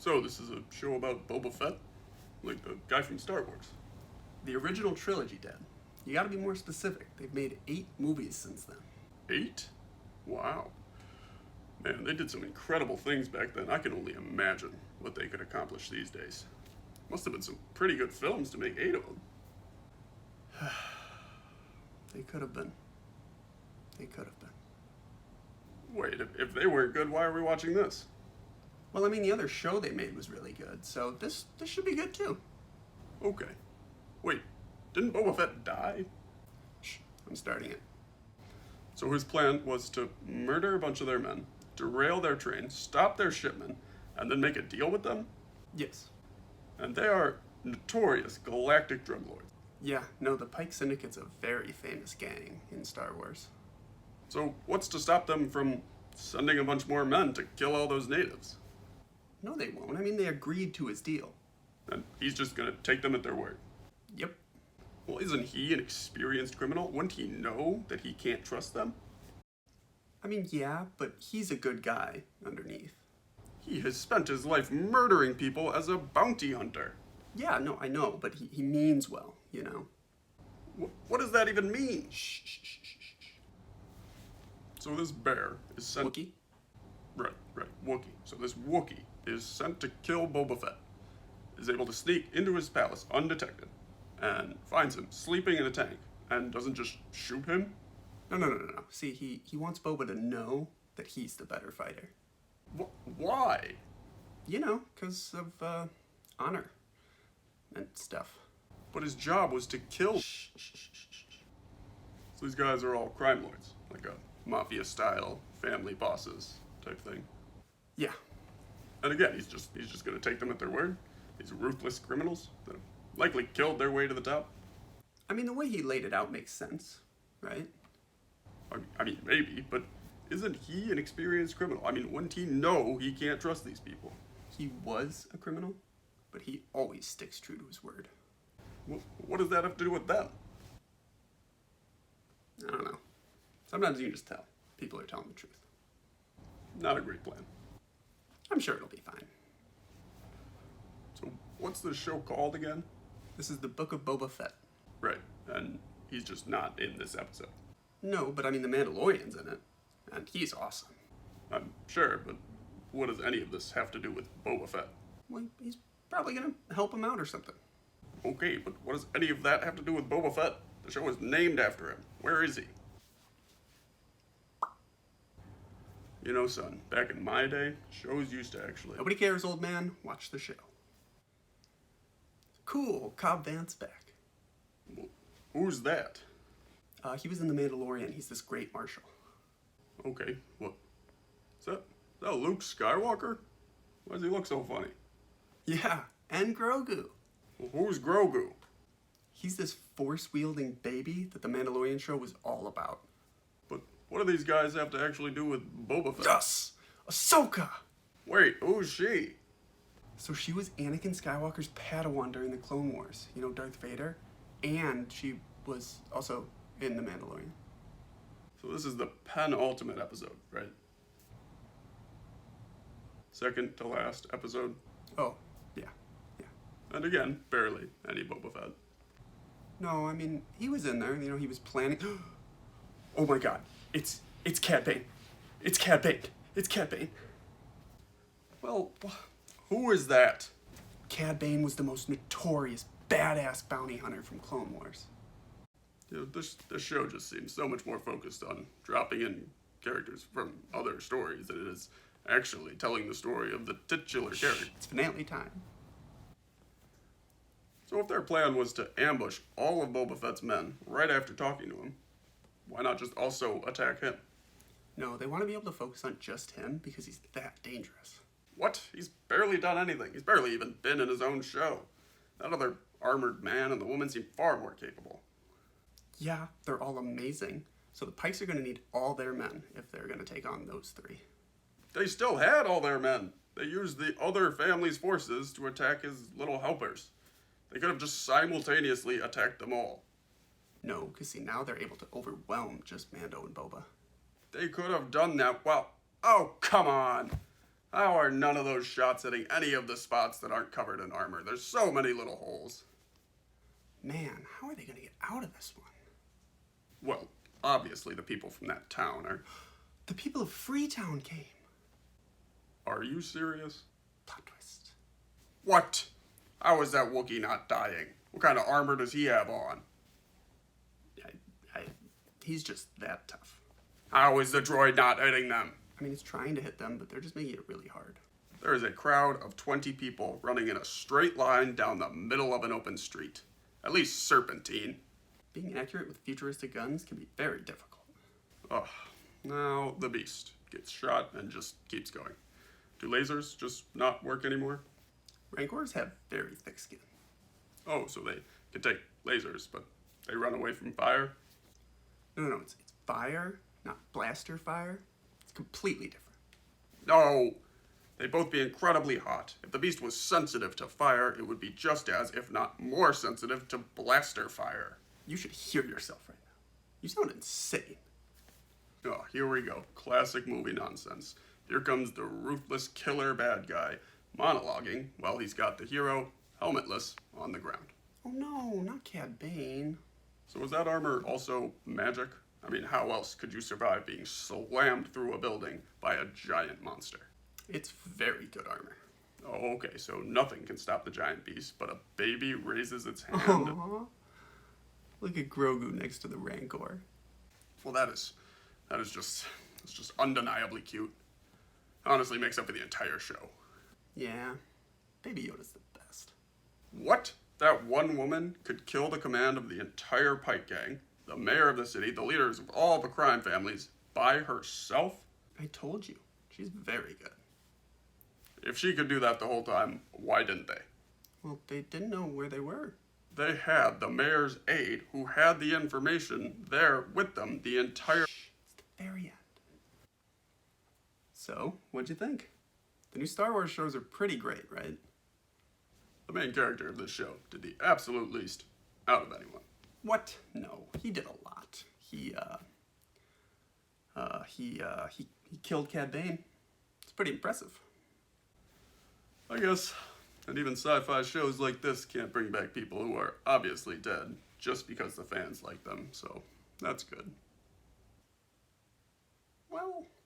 So, this is a show about Boba Fett? Like the guy from Star Wars? The original trilogy, Dad. You gotta be more specific. They've made 8 movies since then. 8? Wow. Man, they did some incredible things back then. I can only imagine what they could accomplish these days. Must have been some pretty good films to make 8 of them. They could have been. They could have been. Wait, if they weren't good, why are we watching this? Well, I mean, the other show they made was really good, so this should be good too. Okay. Wait, didn't Boba Fett die? Shh, I'm starting it. So his plan was to murder a bunch of their men, derail their train, stop their shipment, and then make a deal with them? Yes. And they are notorious galactic drug lords. Yeah, no, the Pike Syndicate's a very famous gang in Star Wars. So what's to stop them from sending a bunch more men to kill all those natives? No, they won't. I mean, they agreed to his deal. And he's just gonna take them at their word. Yep. Well, isn't he an experienced criminal? Wouldn't he know that he can't trust them? I mean, yeah, but he's a good guy underneath. He has spent his life murdering people as a bounty hunter. Yeah, no, I know, but he means well, you know. What does that even mean? Shh, shh, shh, shh, shh. So this bear is sent... Wookie? Right, Wookie. So this Wookie is sent to kill Boba Fett, is able to sneak into his palace undetected, and finds him sleeping in a tank, and doesn't just shoot him? No. See, he wants Boba to know that he's the better fighter. Why? You know, because of, honor and stuff. But his job was to kill... Shh, shh, shh, shh, shh. So these guys are all crime lords, like a mafia-style family bosses type thing. Yeah. And again, he's just gonna take them at their word. These ruthless criminals that have likely killed their way to the top. I mean, the way he laid it out makes sense, right? I mean, maybe, but isn't he an experienced criminal? I mean, wouldn't he know he can't trust these people? He was a criminal, but he always sticks true to his word. What does that have to do with them? I don't know. Sometimes you can just tell. People are telling the truth. Not a great plan. I'm sure it'll be fine. So what's the show called again? This is the Book of Boba Fett. Right, and he's just not in this episode. No, but I mean, the Mandalorian's in it, and he's awesome. I'm sure, but what does any of this have to do with Boba Fett? Well, he's probably gonna help him out or something. Okay, but what does any of that have to do with Boba Fett? The show is named after him. Where is he? You know, son, back in my day, shows used to actually... Nobody cares, old man. Watch the show. Cool, Cobb Vanth's back. Who's that? He was in The Mandalorian. He's this great marshal. Okay, what? Is that Luke Skywalker? Why does he look so funny? Yeah, and Grogu. Well, who's Grogu? He's this force-wielding baby that The Mandalorian show was all about. But what do these guys have to actually do with Boba Fett? Yes! Ahsoka! Wait, who's she? So she was Anakin Skywalker's Padawan during the Clone Wars. You know, Darth Vader? And she was also in The Mandalorian. So this is the penultimate episode, right? Second to last episode. Oh, yeah. And again, barely any Boba Fett. No, I mean, he was in there. You know, he was planning... Oh my god. It's Cad Bane. It's Cad Bane. It's Cad Bane. Well, who is that? Cad Bane was the most notorious, badass bounty hunter from Clone Wars. You know, this show just seems so much more focused on dropping in characters from other stories than it is actually telling the story of the titular character. It's finale time. So if their plan was to ambush all of Boba Fett's men right after talking to him, why not just also attack him? No, they want to be able to focus on just him because he's that dangerous. What? He's barely done anything. He's barely even been in his own show. That other armored man and the woman seem far more capable. Yeah, they're all amazing. So the Pikes are going to need all their men if they're going to take on those 3. They still had all their men. They used the other family's forces to attack his little helpers. They could have just simultaneously attacked them all. No, because see, now they're able to overwhelm just Mando and Boba. They could have done that while... Oh, come on! How are none of those shots hitting any of the spots that aren't covered in armor? There's so many little holes. Man, how are they gonna get out of this one? Well, obviously the people from that town are... The people of Freetown came. Are you serious? Plot twist. What? How is that Wookiee not dying? What kind of armor does he have on? He's just that tough. How is the droid not hitting them? I mean, it's trying to hit them, but they're just making it really hard. There is a crowd of 20 people running in a straight line down the middle of an open street. At least serpentine. Being accurate with futuristic guns can be very difficult. Ugh. Now the beast gets shot and just keeps going. Do lasers just not work anymore? Rancors have very thick skin. Oh, so they can take lasers, but they run away from fire? No, it's fire, not blaster fire. It's completely different. No! They'd both be incredibly hot. If the beast was sensitive to fire, it would be just as, if not more sensitive to blaster fire. You should hear yourself right now. You sound insane. Oh, here we go. Classic movie nonsense. Here comes the ruthless killer bad guy, monologuing while he's got the hero, helmetless, on the ground. Oh no, not Cad Bane. So is that armor also magic? I mean, how else could you survive being slammed through a building by a giant monster? It's very good armor. Oh, okay, so nothing can stop the giant beast, but a baby raises its hand. Aww. Look at Grogu next to the Rancor. Well, that is just undeniably cute. Honestly, makes up for the entire show. Yeah, Baby Yoda's the best. What? That one woman could kill the command of the entire Pike Gang, the mayor of the city, the leaders of all the crime families, by herself? I told you, she's very good. If she could do that the whole time, why didn't they? Well, they didn't know where they were. They had the mayor's aide, who had the information, there with them the entire... Shh, it's the very end. So, what'd you think? The new Star Wars shows are pretty great, right? The main character of this show did the absolute least out of anyone. What? No, he did a lot. He killed Cad Bane. It's pretty impressive. I guess. And even sci-fi shows like this can't bring back people who are obviously dead just because the fans like them, so that's good. Well,